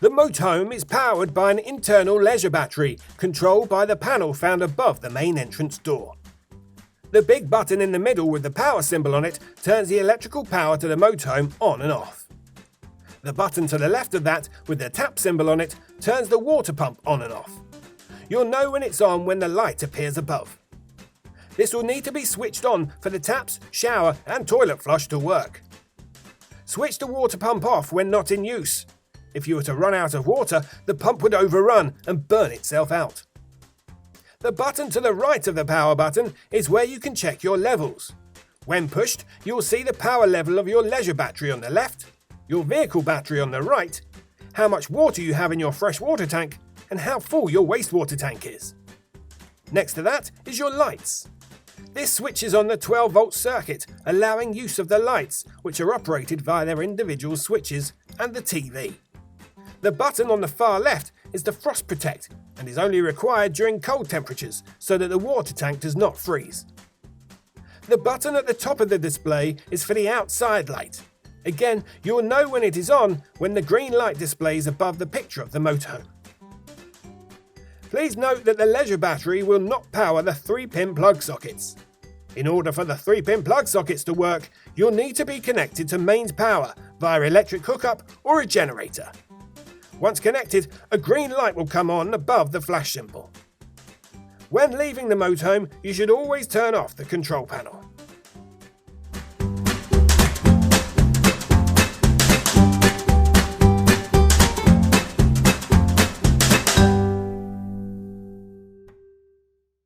The motorhome is powered by an internal leisure battery controlled by the panel found above the main entrance door. The big button in the middle with the power symbol on it turns the electrical power to the motorhome on and off. The button to the left of that with the tap symbol on it turns the water pump on and off. You'll know when it's on when the light appears above. This will need to be switched on for the taps, shower and toilet flush to work. Switch the water pump off when not in use. If you were to run out of water, the pump would overrun and burn itself out. The button to the right of the power button is where you can check your levels. When pushed, you'll see the power level of your leisure battery on the left, your vehicle battery on the right, how much water you have in your freshwater tank, and how full your wastewater tank is. Next to that is your lights. This switches on the 12-volt circuit, allowing use of the lights, which are operated via their individual switches, and the TV. The button on the far left is the frost protect and is only required during cold temperatures so that the water tank does not freeze. The button at the top of the display is for the outside light. Again, you'll know when it is on when the green light displays above the picture of the motorhome. Please note that the leisure battery will not power the 3-pin plug sockets. In order for the 3-pin plug sockets to work, you'll need to be connected to mains power via electric hookup or a generator. Once connected, a green light will come on above the flash symbol. When leaving the motorhome, you should always turn off the control panel.